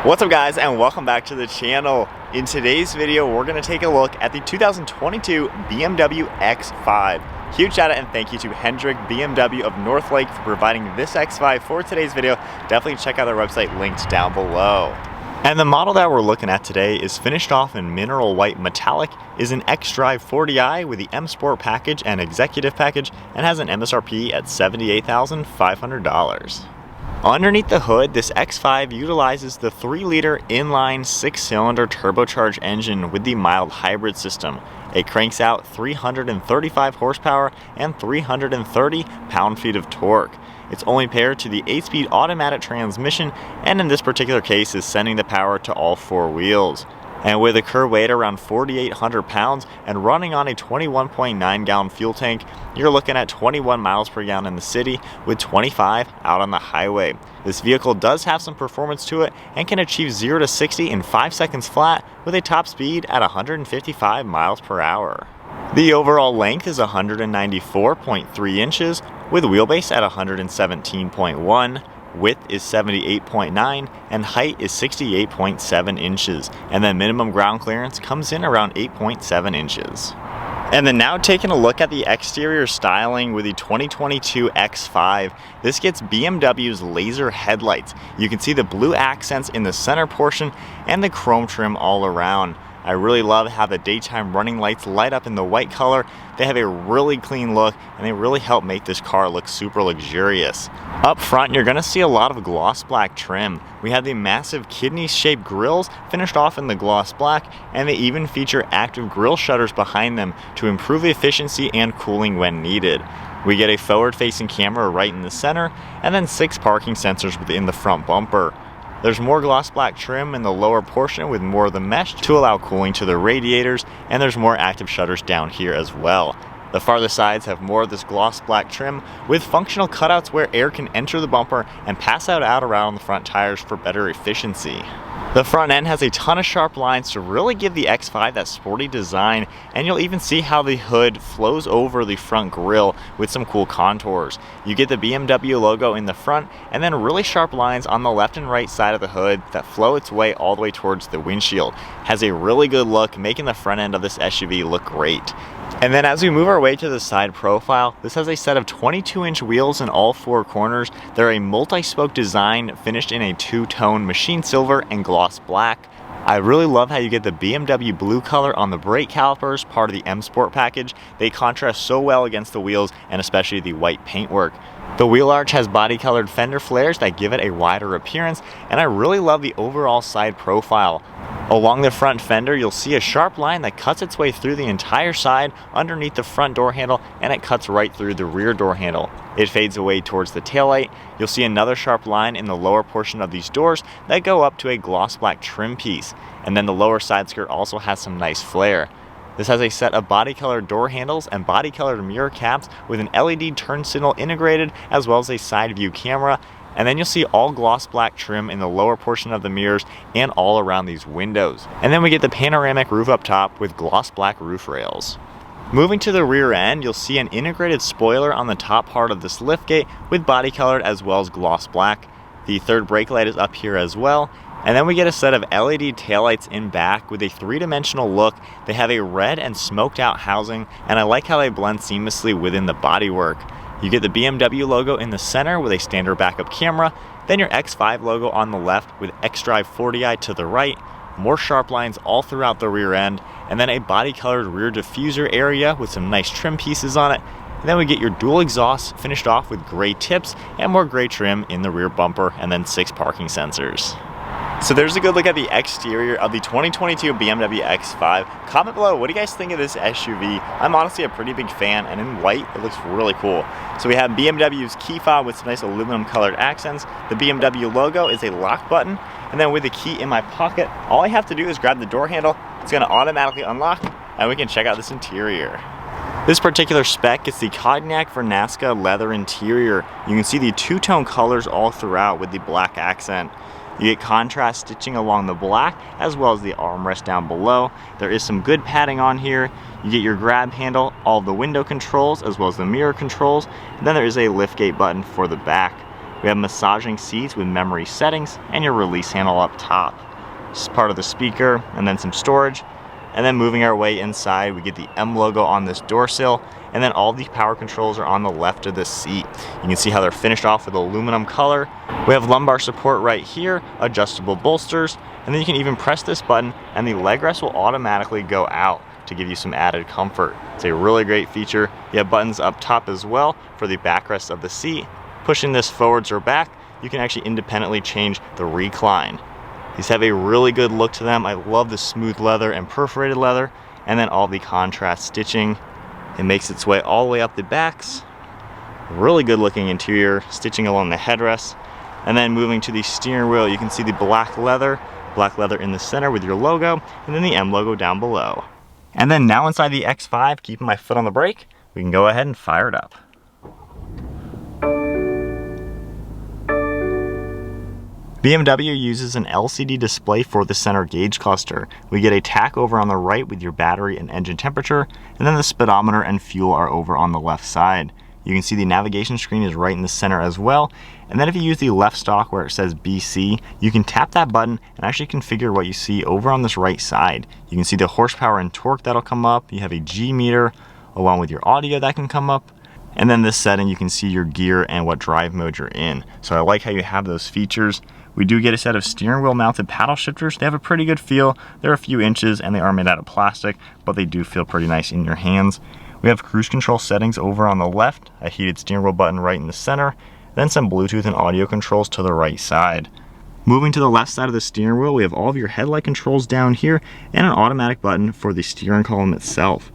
What's up guys, and welcome back to the channel. In today's video we're going to take a look at the 2022 BMW X5. Huge shout out and thank you to Hendrick BMW of Northlake for providing this X5 for today's video. Definitely check out their website linked down below. And the model that we're looking at today is finished off in mineral white metallic, is an xDrive 40i with the M Sport package and executive package, and has an MSRP at $78,500. Underneath the hood, this X5 utilizes the 3-liter inline 6-cylinder turbocharged engine with the mild hybrid system. It cranks out 335 horsepower and 330 pound-feet of torque. It's only paired to the 8-speed automatic transmission, and in this particular case is sending the power to all 4 wheels. And with a curb weight around 4,800 pounds and running on a 21.9 gallon fuel tank, you're looking at 21 miles per gallon in the city with 25 out on the highway. This vehicle does have some performance to it and can achieve 0 to 60 in 5 seconds flat with a top speed at 155 miles per hour. The overall length is 194.3 inches with wheelbase at 117.1. Width is 78.9 and height is 68.7 inches, and then minimum ground clearance comes in around 8.7 inches. And then now taking a look at the exterior styling with the 2022 X5. This gets BMW's laser headlights. You can see the blue accents in the center portion and the chrome trim all around. I really love how the daytime running lights light up in the white color. They have a really clean look and they really help make this car look super luxurious. Up front, you're gonna see a lot of gloss black trim. We have the massive kidney-shaped grills finished off in the gloss black, and they even feature active grille shutters behind them to improve efficiency and cooling when needed. We get a forward-facing camera right in the center, and then 6 parking sensors within the front bumper. There's more gloss black trim in the lower portion with more of the mesh to allow cooling to the radiators, and there's more active shutters down here as well. The farther sides have more of this gloss black trim with functional cutouts where air can enter the bumper and pass out around the front tires for better efficiency. The front end has a ton of sharp lines to really give the X5 that sporty design, and you'll even see how the hood flows over the front grille with some cool contours. You get the BMW logo in the front and then really sharp lines on the left and right side of the hood that flow its way all the way towards the windshield. Has a really good look, making the front end of this SUV look great. And then as we move our way to the side profile, this has a set of 22-inch wheels in all 4 corners. They're a multi-spoke design finished in a 2-tone machine silver and gloss black. I really love how you get the BMW blue color on the brake calipers, part of the M Sport package. They contrast so well against the wheels and especially the white paintwork. The wheel arch has body-colored fender flares that give it a wider appearance, and I really love the overall side profile. Along the front fender, you'll see a sharp line that cuts its way through the entire side underneath the front door handle, and it cuts right through the rear door handle. It fades away towards the taillight. You'll see another sharp line in the lower portion of these doors that go up to a gloss black trim piece. And then the lower side skirt also has some nice flare. This has a set of body-colored door handles and body-colored mirror caps with an LED turn signal integrated, as well as a side view camera. And then you'll see all gloss black trim in the lower portion of the mirrors and all around these windows. And then we get the panoramic roof up top with gloss black roof rails. Moving to the rear end, you'll see an integrated spoiler on the top part of this liftgate with body-colored as well as gloss black. The third brake light is up here as well. And then we get a set of LED taillights in back with a 3-dimensional look. They have a red and smoked out housing, and I like how they blend seamlessly within the bodywork. You get the BMW logo in the center with a standard backup camera, then your X5 logo on the left with xDrive 40i to the right, more sharp lines all throughout the rear end, and then a body-colored rear diffuser area with some nice trim pieces on it. And then we get your dual exhausts finished off with gray tips and more gray trim in the rear bumper, and then 6 parking sensors. So there's a good look at the exterior of the 2022 BMW X5. Comment below, what do you guys think of this SUV? I'm honestly a pretty big fan, and in white, it looks really cool. So we have BMW's key fob with some nice aluminum colored accents. The BMW logo is a lock button, and then with the key in my pocket, all I have to do is grab the door handle. It's gonna automatically unlock, and we can check out this interior. This particular spec gets the Cognac Vernasca Leather interior. You can see the 2-tone colors all throughout with the black accent. You get contrast stitching along the black as well as the armrest down below. There is some good padding on here. You get your grab handle, all the window controls as well as the mirror controls. And then there is a liftgate button for the back. We have massaging seats with memory settings and your release handle up top. This is part of the speaker, and then some storage. And then moving our way inside, we get the M logo on this door sill, and then all the power controls are on the left of the seat. You can see how they're finished off with aluminum color. We have lumbar support right here, adjustable bolsters, and then you can even press this button and the leg rest will automatically go out to give you some added comfort. It's a really great feature. You have buttons up top as well for the backrest of the seat. Pushing this forwards or back, you can actually independently change the recline. These have a really good look to them. I love the smooth leather and perforated leather, and then all the contrast stitching. It makes its way all the way up the backs. Really good looking interior, stitching along the headrest. And then moving to the steering wheel, you can see the black leather in the center with your logo, and then the M logo down below. And then now inside the X5, keeping my foot on the brake, we can go ahead and fire it up. BMW uses an LCD display for the center gauge cluster. We get a tach over on the right with your battery and engine temperature, and then the speedometer and fuel are over on the left side. You can see the navigation screen is right in the center as well. And then if you use the left stalk where it says BC, you can tap that button and actually configure what you see over on this right side. You can see the horsepower and torque that'll come up. You have a G meter along with your audio that can come up. And then this setting, you can see your gear and what drive mode you're in. So I like how you have those features. We do get a set of steering wheel mounted paddle shifters. They have a pretty good feel. They're a few inches and they are made out of plastic, but they do feel pretty nice in your hands. We have cruise control settings over on the left, a heated steering wheel button right in the center, then some Bluetooth and audio controls to the right side. Moving to the left side of the steering wheel, we have all of your headlight controls down here and an automatic button for the steering column itself.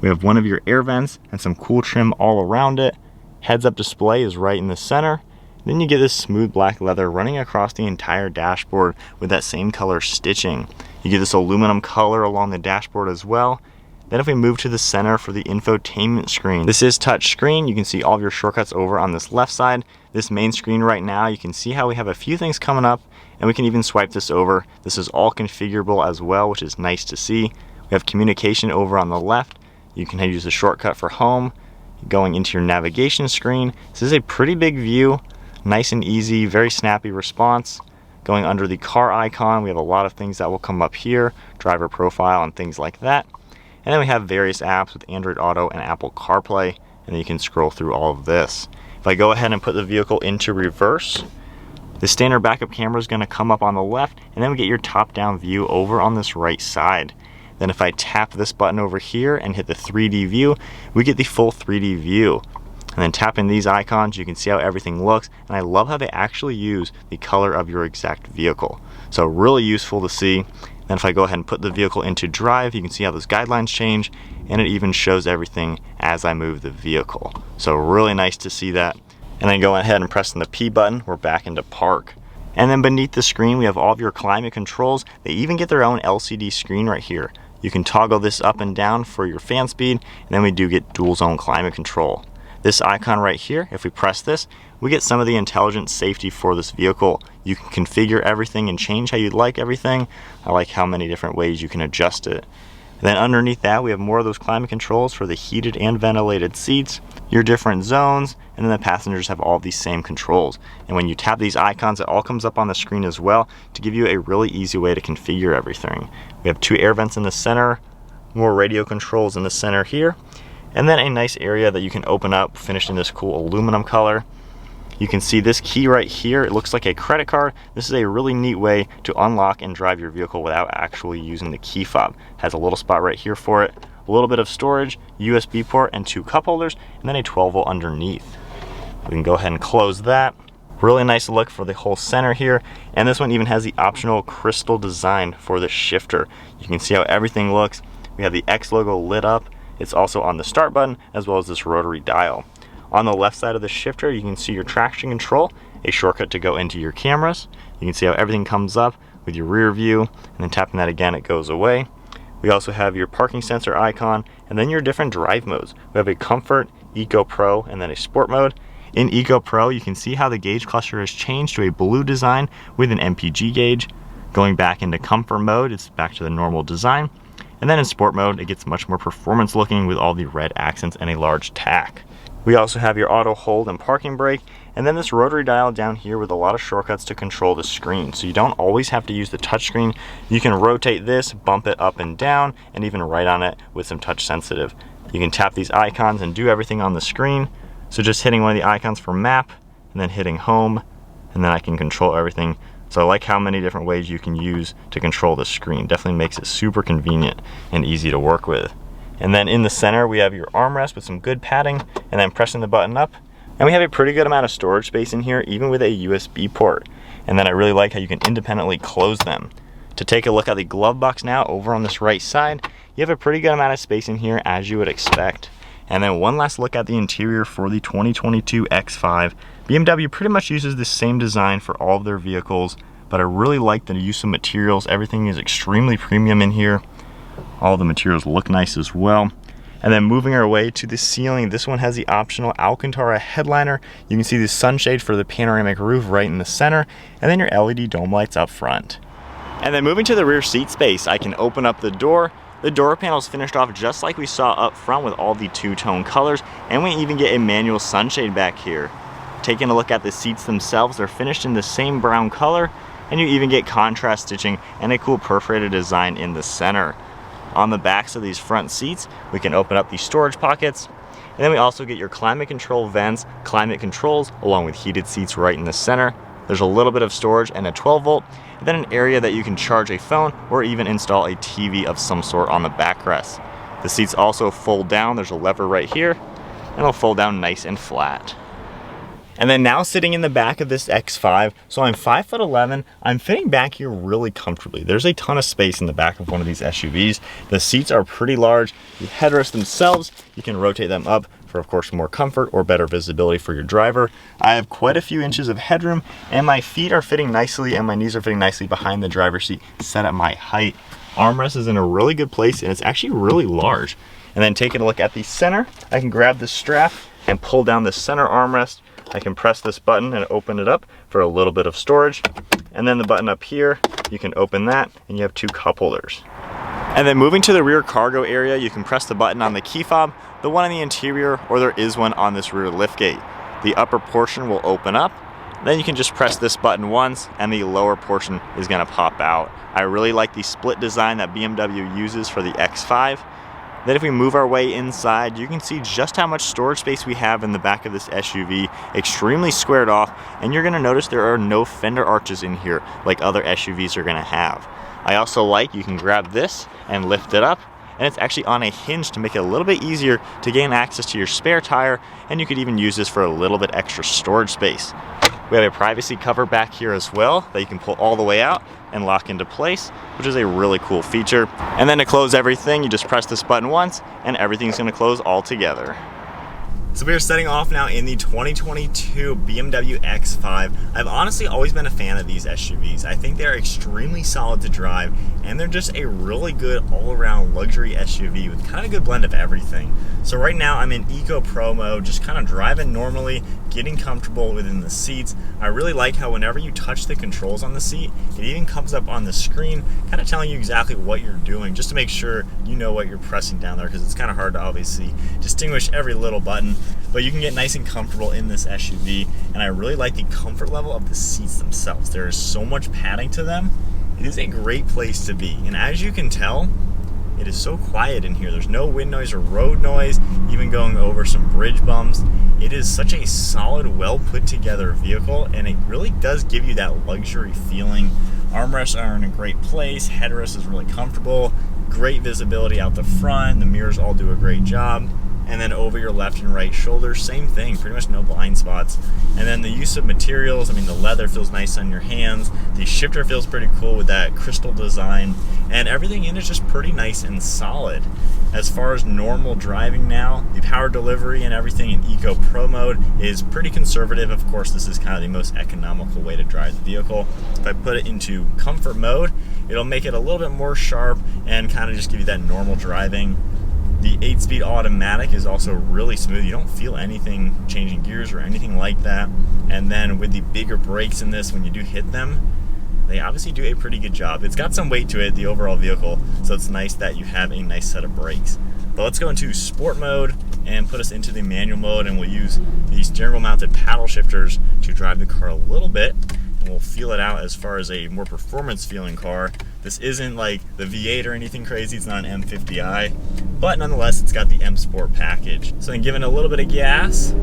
We have one of your air vents and some cool trim all around it. Heads-up display is right in the center. Then you get this smooth black leather running across the entire dashboard with that same color stitching. You get this aluminum color along the dashboard as well. Then if we move to the center for the infotainment screen, this is touch screen. You can see all of your shortcuts over on this left side. This main screen right now, you can see how we have a few things coming up, and we can even swipe this over. This is all configurable as well, which is nice to see. We have communication over on the left. You can use the shortcut for home. Going into your navigation screen, this is a pretty big view. Nice and easy, very snappy response. Going under the car icon, we have a lot of things that will come up here, driver profile and things like that. And then we have various apps with Android Auto and Apple CarPlay, and then you can scroll through all of this. If I go ahead and put the vehicle into reverse, the standard backup camera is going to come up on the left, and then we get your top-down view over on this right side. Then if I tap this button over here and hit the 3D view, we get the full 3D view. And then tapping these icons, you can see how everything looks, and I love how they actually use the color of your exact vehicle. So really useful to see. Then if I go ahead and put the vehicle into drive, you can see how those guidelines change, and it even shows everything as I move the vehicle. So really nice to see that. And then going ahead and pressing the P button, we're back into park. And then beneath the screen, we have all of your climate controls. They even get their own LCD screen right here. You can toggle this up and down for your fan speed, and then we do get dual zone climate control. This icon right here, if we press this, we get some of the intelligent safety for this vehicle. You can configure everything and change how you'd like everything. I like how many different ways you can adjust it. And then underneath that, we have more of those climate controls for the heated and ventilated seats, your different zones, and then the passengers have all of these same controls. And when you tap these icons, it all comes up on the screen as well to give you a really easy way to configure everything. We have two air vents in the center, more radio controls in the center here, and then a nice area that you can open up, finished in this cool aluminum color. You can see this key right here. It looks like a credit card. This is a really neat way to unlock and drive your vehicle without actually using the key fob. It has a little spot right here for it, a little bit of storage, USB port, and two cup holders, and then a 12-volt underneath. We can go ahead and close that. Really nice look for the whole center here, and this one even has the optional crystal design for the shifter. You can see how everything looks. We have the X logo lit up. It's also on the start button, as well as this rotary dial. On the left side of the shifter, you can see your traction control, a shortcut to go into your cameras. You can see how everything comes up with your rear view, and then tapping that again, it goes away. We also have your parking sensor icon, and then your different drive modes. We have a Comfort, Eco Pro, and then a Sport mode. In Eco Pro, you can see how the gauge cluster has changed to a blue design with an MPG gauge. Going back into Comfort mode, it's back to the normal design. And then in Sport mode, it gets much more performance looking with all the red accents and a large tach. We also have your auto hold and parking brake, And then this rotary dial down here with a lot of shortcuts to control the screen. So you don't always have to use the touchscreen. You can rotate this, bump it up and down, and even write on it with some touch sensitive. You can tap these icons and do everything on the screen. So just hitting one of the icons for map, and then hitting home, and then I can control everything. So I like how many different ways you can use to control the screen. Definitely makes it super convenient and easy to work with. And then in the center, we have your armrest with some good padding, and then pressing the button up. And we have a pretty good amount of storage space in here, even with a USB port. And then I really like how you can independently close them. To take a look at the glove box now, over on this right side, you have a pretty good amount of space in here, as you would expect. And then one last look at the interior for the 2022 X5. BMW pretty much uses the same design for all of their vehicles, but I really like the use of materials. Everything is extremely premium in here. All the materials look nice as well. And then moving our way to the ceiling, this one has the optional Alcantara headliner. You can see the sunshade for the panoramic roof right in the center, and then your LED dome lights up front. And then moving to the rear seat space, I can open up the door. The door panel is finished off just like we saw up front with all the two-tone colors, and we even get a manual sunshade back here. Taking a look at the seats themselves, they're finished in the same brown color, and you even get contrast stitching and a cool perforated design in the center. On the backs of these front seats, we can open up these storage pockets, and then we also get your climate control vents, climate controls, along with heated seats right in the center. There's a little bit of storage and a 12-volt, and then an area that you can charge a phone or even install a TV of some sort on the backrest. The seats also fold down. There's a lever right here, and it'll fold down nice and flat. And then now sitting in the back of this X5, so I'm 5'11", I'm fitting back here really comfortably. There's a ton of space in the back of one of these SUVs. The seats are pretty large. The headrests themselves, you can rotate them up for, of course, more comfort or better visibility for your driver. I have quite a few inches of headroom, and my feet are fitting nicely and my knees are fitting nicely behind the driver's seat, set at my height. Armrest is in a really good place, and it's actually really large. And then taking a look at the center, I can grab the strap and pull down the center armrest. I can press this button and open it up for a little bit of storage. And then the button up here, you can open that and you have two cup holders. And then moving to the rear cargo area, you can press the button on the key fob, the one in the interior, or there is one on this rear liftgate. The upper portion will open up. Then you can just press this button once and the lower portion is gonna pop out. I really like the split design that BMW uses for the X5. Then if we move our way inside, you can see just how much storage space we have in the back of this SUV, extremely squared off, and you're gonna notice there are no fender arches in here like other SUVs are gonna have. I also like you can grab this and lift it up, and it's actually on a hinge to make it a little bit easier to gain access to your spare tire, and you could even use this for a little bit extra storage space. We have a privacy cover back here as well that you can pull all the way out and lock into place, which is a really cool feature. And then to close everything, you just press this button once and everything's gonna close all together. So we are setting off now in the 2022 BMW X5. I've honestly always been a fan of these SUVs. I think they're extremely solid to drive, and they're just a really good all-around luxury SUV with kind of a good blend of everything. So right now I'm in Eco Pro mode, just kind of driving normally, getting comfortable within the seats. I really like how whenever you touch the controls on the seat, it even comes up on the screen, kind of telling you exactly what you're doing, just to make sure you know what you're pressing down there, because it's kind of hard to obviously distinguish every little button. But you can get nice and comfortable in this SUV, and I really like the comfort level of the seats themselves. There is so much padding to them. It is a great place to be, and as you can tell, it is so quiet in here. There's no wind noise or road noise, even going over some bridge bumps. It is such a solid, well put together vehicle, and it really does give you that luxury feeling. Armrests are in a great place, headrest is really comfortable, great visibility out the front, the mirrors all do a great job. And then over your left and right shoulder, same thing, pretty much no blind spots. And then the use of materials, I mean, the leather feels nice on your hands. The shifter feels pretty cool with that crystal design. And everything in it is just pretty nice and solid. As far as normal driving now, the power delivery and everything in Eco Pro mode is pretty conservative. Of course, this is kind of the most economical way to drive the vehicle. If I put it into comfort mode, it'll make it a little bit more sharp and kind of just give you that normal driving. The 8-speed automatic is also really smooth. You don't feel anything changing gears or anything like that. And then with the bigger brakes in this, when you do hit them, they obviously do a pretty good job. It's got some weight to it, the overall vehicle, so it's nice that you have a nice set of brakes. But let's go into sport mode, and put us into the manual mode, and we'll use the steering wheel mounted paddle shifters to drive the car a little bit, and we'll feel it out as far as a more performance feeling car. This isn't like the V8 or anything crazy, it's not an M50i, but nonetheless it's got the M Sport package. So then giving it a little bit of gas.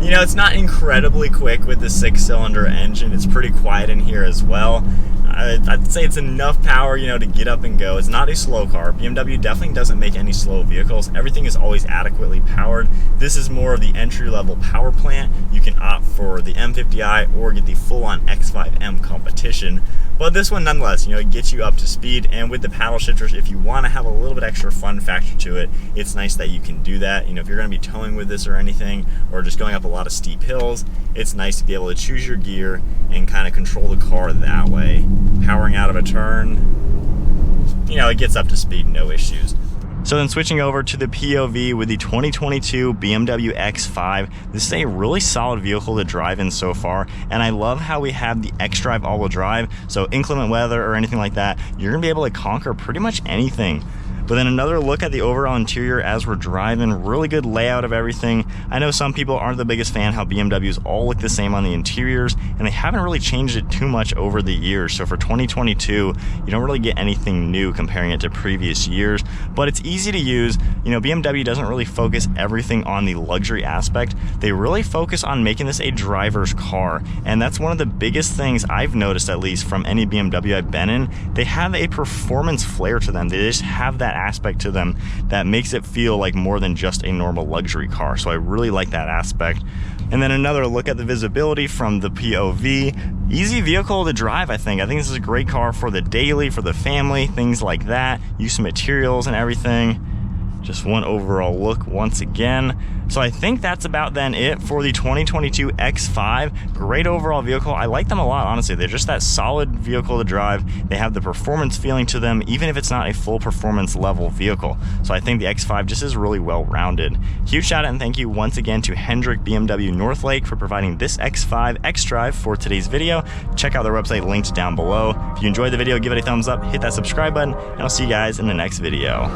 You know, it's not incredibly quick with the 6-cylinder engine. It's pretty quiet in here as well. I'd say it's enough power, you know, to get up and go. It's not a slow car. BMW definitely doesn't make any slow vehicles. Everything is always adequately powered. This is more of the entry-level power plant. You can opt for the M50i or get the full-on X5M competition. But this one, nonetheless, you know, it gets you up to speed, and with the paddle shifters, if you want to have a little bit extra fun factor to it, it's nice that you can do that. You know, if you're going to be towing with this or anything, or just going up a lot of steep hills, it's nice to be able to choose your gear and kind of control the car that way. Powering out of a turn, you know, it gets up to speed, no issues. So then switching over to the POV with the 2022 BMW X5, this is a really solid vehicle to drive in so far, and I love how we have the xDrive all-wheel drive, so inclement weather or anything like that, you're gonna be able to conquer pretty much anything. But then another look at the overall interior as we're driving, really good layout of everything. I know some people aren't the biggest fan how BMWs all look the same on the interiors, and they haven't really changed it too much over the years. So for 2022, you don't really get anything new comparing it to previous years, but it's easy to use. You know, BMW doesn't really focus everything on the luxury aspect. They really focus on making this a driver's car, and that's one of the biggest things I've noticed, at least from any BMW I've been in. They have a performance flair to them. They just have that aspect to them that makes it feel like more than just a normal luxury car. So I really like that aspect. And then another look at the visibility from the POV. Easy vehicle to drive, I think. I think this is a great car for the daily, for the family, things like that. Use some materials and everything. Just one overall look once again. So I think that's about then it for the 2022 X5. Great overall vehicle. I like them a lot, honestly. They're just that solid vehicle to drive. They have the performance feeling to them, even if it's not a full performance level vehicle. So I think the X5 just is really well rounded. Huge shout out and thank you once again to Hendrick BMW Northlake for providing this X5 xDrive for today's video. Check out their website linked down below. If you enjoyed the video, give it a thumbs up, hit that subscribe button, and I'll see you guys in the next video.